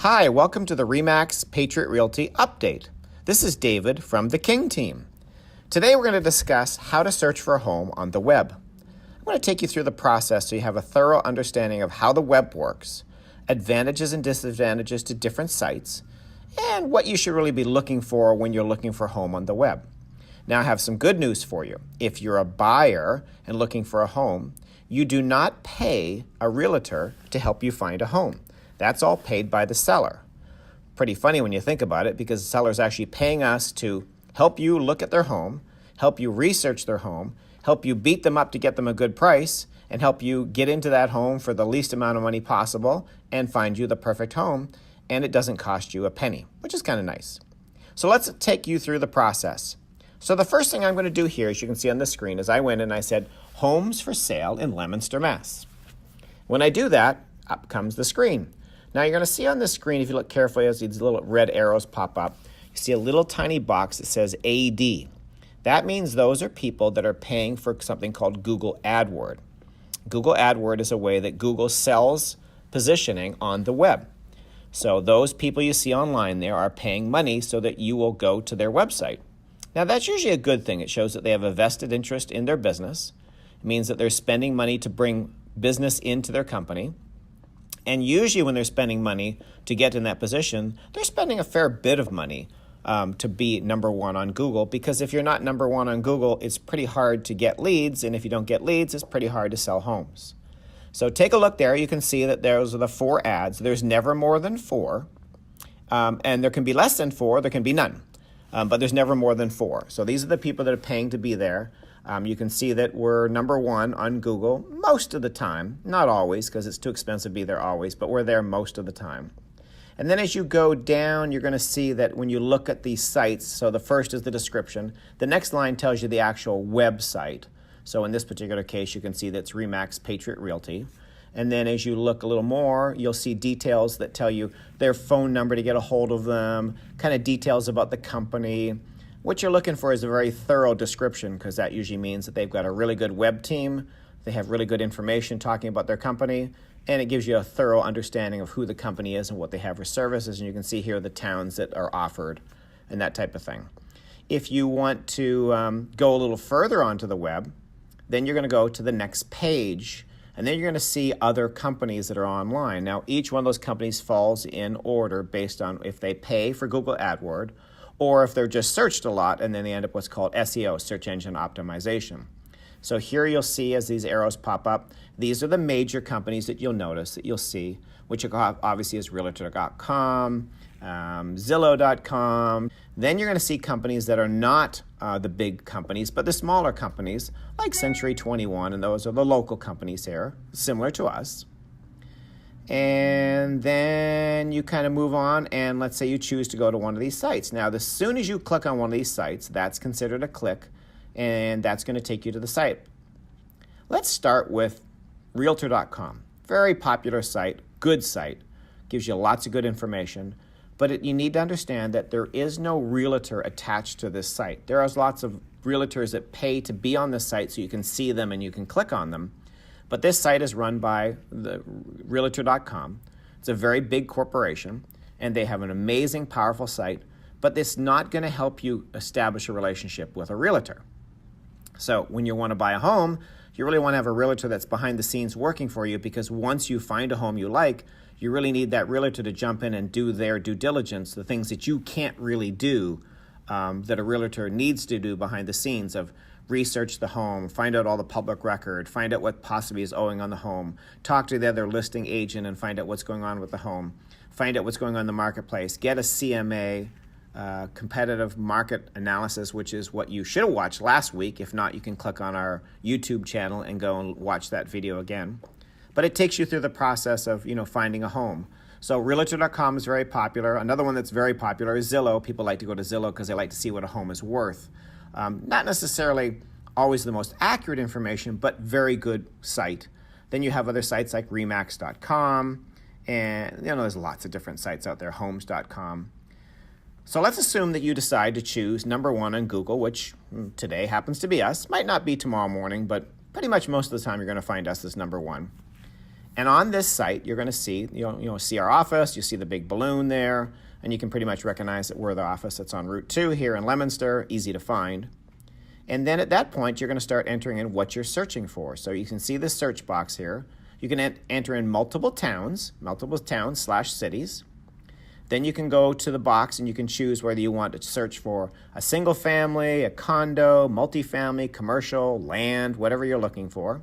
Hi, welcome to the REMAX Patriot Realty Update. This is David from the King team. Today we're going to discuss how to search for a home on the web. I'm going to take you through the process so you have a thorough understanding of how the web works, advantages and disadvantages to different sites, and what you should really be looking for when you're looking for a home on the web. Now I have some good news for you. If you're a buyer and looking for a home, you do not pay a realtor to help you find a home. That's all paid by the seller. Pretty funny when you think about it, because the seller is actually paying us to help you look at their home, help you research their home, help you beat them up to get them a good price, and help you get into that home for the least amount of money possible and find you the perfect home, and it doesn't cost you a penny, which is kind of nice. So let's take you through the process. So the first thing I'm going to do here, as you can see on the screen, is I went and I said, homes for sale in Leominster, Mass. When I do that, up comes the screen. Now you're going to see on the screen, if you look carefully, as these little red arrows pop up, you see a little tiny box that says AD. That means those are people that are paying for something called Google AdWord. Google AdWord is a way that Google sells positioning on the web. So those people you see online there are paying money so that you will go to their website. Now that's usually a good thing. It shows that they have a vested interest in their business. It means that they're spending money to bring business into their company. And usually when they're spending money to get in that position, they're spending a fair bit of money to be number one on Google, because if you're not number one on Google, it's pretty hard to get leads. And if you don't get leads, it's pretty hard to sell homes. So take a look there. You can see that those are the 4 ads. There's never more than 4. And there can be less than 4. There can be none. But there's never more than 4. So these are the people that are paying to be there. You can see that we're number 1 on Google most of the time. Not always, because it's too expensive to be there always, but we're there most of the time. And then as you go down, you're going to see that when you look at these sites, so the first is the description. The next line tells you the actual website. So in this particular case, you can see that's REMAX Patriot Realty. And then as you look a little more, you'll see details that tell you their phone number to get a hold of them, kind of details about the company. What you're looking for is a very thorough description, because that usually means that they've got a really good web team, they have really good information talking about their company, and it gives you a thorough understanding of who the company is and what they have for services. And you can see here the towns that are offered and that type of thing. If you want to go a little further onto the web, then you're going to go to the next page. And then you're going to see other companies that are online. Now, each one of those companies falls in order based on if they pay for Google AdWord or if they're just searched a lot and then they end up what's called SEO, search engine optimization. So here you'll see as these arrows pop up, these are the major companies that you'll notice, that you'll see, which obviously is Realtor.com, Zillow.com. Then you're going to see companies that are not the big companies, but the smaller companies like Century 21, and those are the local companies here, similar to us. And then you kind of move on, and let's say you choose to go to one of these sites. Now, as soon as you click on one of these sites, that's considered a click, and that's going to take you to the site. Let's start with Realtor.com. Very popular site, good site, gives you lots of good information. But you need to understand that there is no realtor attached to this site. There are lots of realtors that pay to be on this site so you can see them and you can click on them. But this site is run by the Realtor.com. It's a very big corporation, and they have an amazing, powerful site, but it's not going to help you establish a relationship with a realtor. So when you want to buy a home, you really want to have a realtor that's behind the scenes working for you, because once you find a home you like, you really need that realtor to jump in and do their due diligence, the things that you can't really do, that a realtor needs to do behind the scenes, of research the home, find out all the public record, find out what possibly is owing on the home, talk to the other listing agent and find out what's going on with the home, find out what's going on in the marketplace, get a CMA, competitive market analysis, which is what you should have watched last week. If not, you can click on our YouTube channel and go and watch that video again. But it takes you through the process of, finding a home. So Realtor.com is very popular. Another one that's very popular is Zillow. People like to go to Zillow because they like to see what a home is worth. Not necessarily always the most accurate information, but very good site. Then you have other sites like REMAX.com, and there's lots of different sites out there, Homes.com. So let's assume that you decide to choose number 1 on Google, which today happens to be us. Might not be tomorrow morning, but pretty much most of the time you're going to find us as number 1. And on this site, you're going to see, see our office, you see the big balloon there, and you can pretty much recognize that we're the office that's on Route 2 here in Leominster, easy to find. And then at that point, you're going to start entering in what you're searching for. So you can see this search box here. You can enter in multiple towns/cities. Then you can go to the box and you can choose whether you want to search for a single family, a condo, multifamily, commercial, land, whatever you're looking for.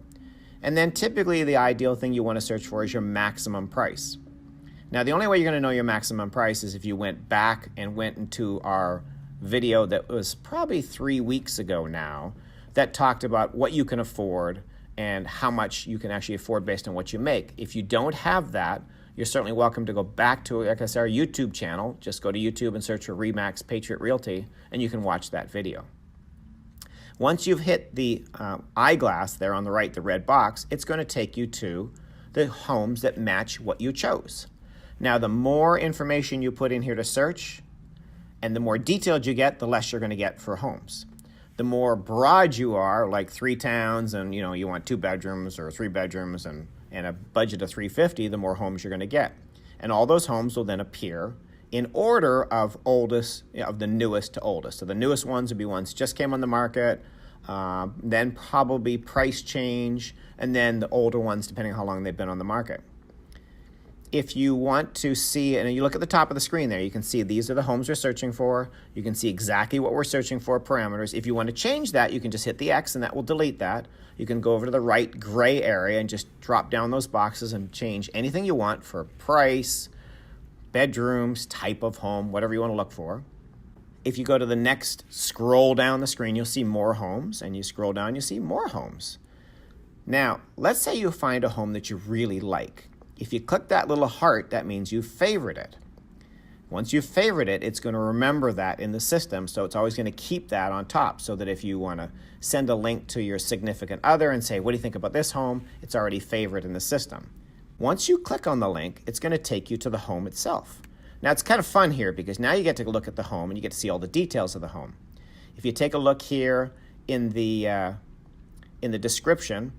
And then typically the ideal thing you want to search for is your maximum price. Now, the only way you're going to know your maximum price is if you went back and went into our video that was probably 3 weeks ago now that talked about what you can afford and how much you can actually afford based on what you make. If you don't have that, you're certainly welcome to go back to, like I said, our YouTube channel. Just go to YouTube and search for REMAX Patriot Realty, and you can watch that video. Once you've hit the eyeglass there on the right, the red box, it's going to take you to the homes that match what you chose. Now, the more information you put in here to search, and the more detailed you get, the less you're going to get for homes. The more broad you are, like 3 towns, and you want 2 bedrooms or 3 bedrooms and a budget of $350, the more homes you're going to get. And all those homes will then appear in order of the newest to oldest. So the newest ones would be ones just came on the market, then probably price change, and then the older ones depending on how long they've been on the market. If you want to see, and you look at the top of the screen there, you can see these are the homes we're searching for. You can see exactly what we're searching for, parameters. If you want to change that, you can just hit the X and that will delete that. You can go over to the right gray area and just drop down those boxes and change anything you want for price, bedrooms, type of home, whatever you want to look for. If you go to the next, scroll down the screen, you'll see more homes, and you scroll down, you see more homes. Now, let's say you find a home that you really like. If you click that little heart, that means you favorite it. Once you favorite it, it's going to remember that in the system, so it's always going to keep that on top, so that if you want to send a link to your significant other and say, what do you think about this home? It's already favored in the system. Once you click on the link, it's going to take you to the home itself. Now, it's kind of fun here because now you get to look at the home and you get to see all the details of the home. If you take a look here in the description,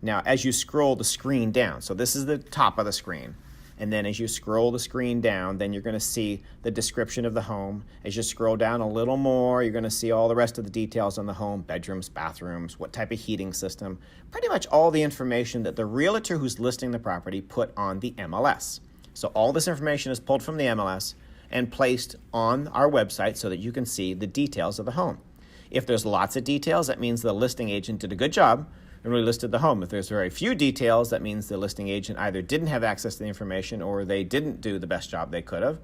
now as you scroll the screen down, so this is the top of the screen, and then as you scroll the screen down, then you're going to see the description of the home. As you scroll down a little more, you're going to see all the rest of the details on the home, bedrooms, bathrooms, what type of heating system, pretty much all the information that the realtor who's listing the property put on the MLS. So all this information is pulled from the MLS and placed on our website so that you can see the details of the home. If there's lots of details, that means the listing agent did a good job and really listed the home. If there's very few details, that means the listing agent either didn't have access to the information or they didn't do the best job they could have,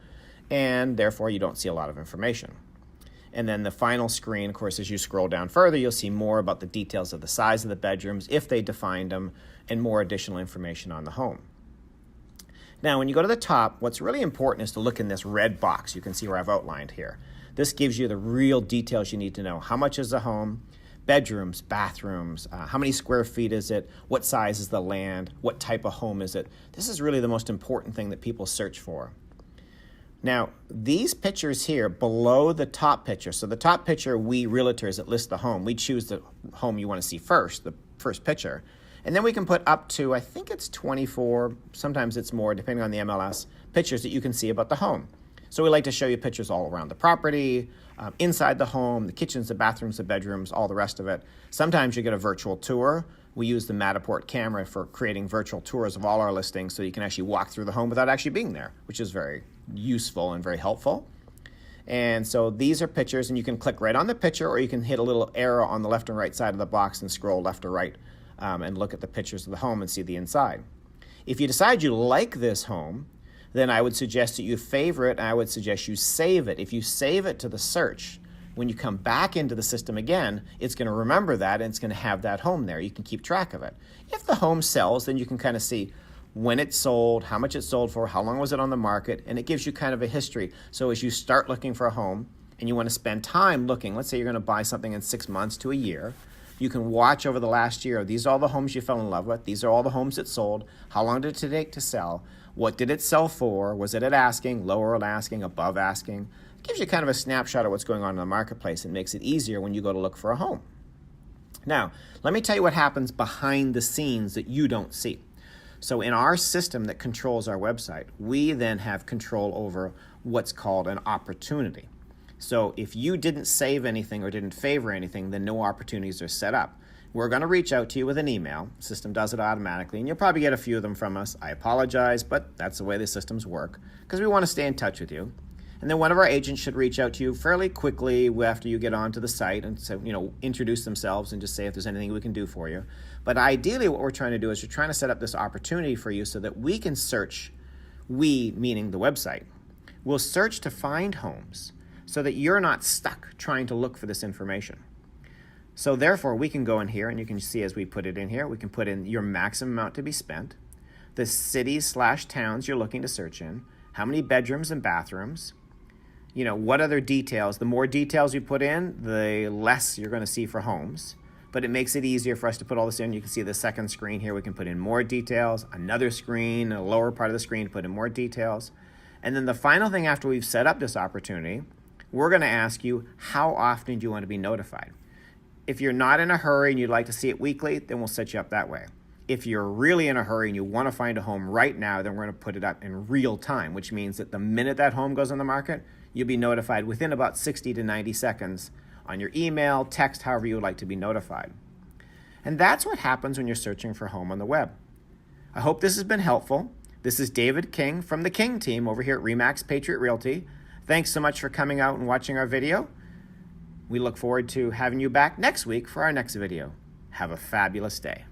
and therefore you don't see a lot of information. And then the final screen, of course, as you scroll down further, you'll see more about the details of the size of the bedrooms, if they defined them, and more additional information on the home. Now, when you go to the top, what's really important is to look in this red box. You can see where I've outlined here. This gives you the real details you need to know. How much is the home? Bedrooms, bathrooms, how many square feet is it? What size is the land? What type of home is it? This is really the most important thing that people search for. Now, these pictures here below the top picture, so the top picture, we realtors that list the home, we choose the home you want to see first, the first picture. And then we can put up to, I think it's 24, sometimes it's more, depending on the MLS, pictures that you can see about the home. So we like to show you pictures all around the property, inside the home, the kitchens, the bathrooms, the bedrooms, all the rest of it. Sometimes you get a virtual tour. We use the Matterport camera for creating virtual tours of all our listings so you can actually walk through the home without actually being there, which is very useful and very helpful. And so these are pictures, and you can click right on the picture, or you can hit a little arrow on the left and right side of the box and scroll left or right and look at the pictures of the home and see the inside. If you decide you like this home, then I would suggest that you favorite, and I would suggest you save it. If you save it to the search, when you come back into the system again, it's going to remember that, and it's going to have that home there. You can keep track of it. If the home sells, then you can kind of see when it sold, how much it sold for, how long was it on the market, and it gives you kind of a history. So as you start looking for a home and you want to spend time looking, let's say you're going to buy something in 6 months to a year, you can watch over the last year. These are all the homes you fell in love with. These are all the homes that sold. How long did it take to sell? What did it sell for? Was it at asking, lower at asking, above asking? It gives you kind of a snapshot of what's going on in the marketplace and makes it easier when you go to look for a home. Now, let me tell you what happens behind the scenes that you don't see. So in our system that controls our website, we then have control over what's called an opportunity. So if you didn't save anything or didn't favor anything, then no opportunities are set up. We're going to reach out to you with an email. The system does it automatically, and you'll probably get a few of them from us. I apologize, but that's the way the systems work because we want to stay in touch with you. And then one of our agents should reach out to you fairly quickly after you get onto the site and so, introduce themselves and just say if there's anything we can do for you. But ideally what we're trying to do is we're trying to set up this opportunity for you so that we can search, we meaning the website, will search to find homes so that you're not stuck trying to look for this information. So therefore we can go in here and you can see as we put it in here, we can put in your maximum amount to be spent, the cities/towns you're looking to search in, how many bedrooms and bathrooms, what other details. The more details you put in, the less you're going to see for homes. But it makes it easier for us to put all this in. You can see the second screen here. We can put in more details, another screen, a lower part of the screen to put in more details. And then the final thing after we've set up this opportunity, we're going to ask you, how often do you want to be notified? If you're not in a hurry and you'd like to see it weekly, then we'll set you up that way. If you're really in a hurry and you want to find a home right now, then we're going to put it up in real time, which means that the minute that home goes on the market, you'll be notified within about 60 to 90 seconds on your email, text, however you would like to be notified. And that's what happens when you're searching for a home on the web. I hope this has been helpful. This is David King from the King team over here at REMAX Patriot Realty. Thanks so much for coming out and watching our video. We look forward to having you back next week for our next video. Have a fabulous day.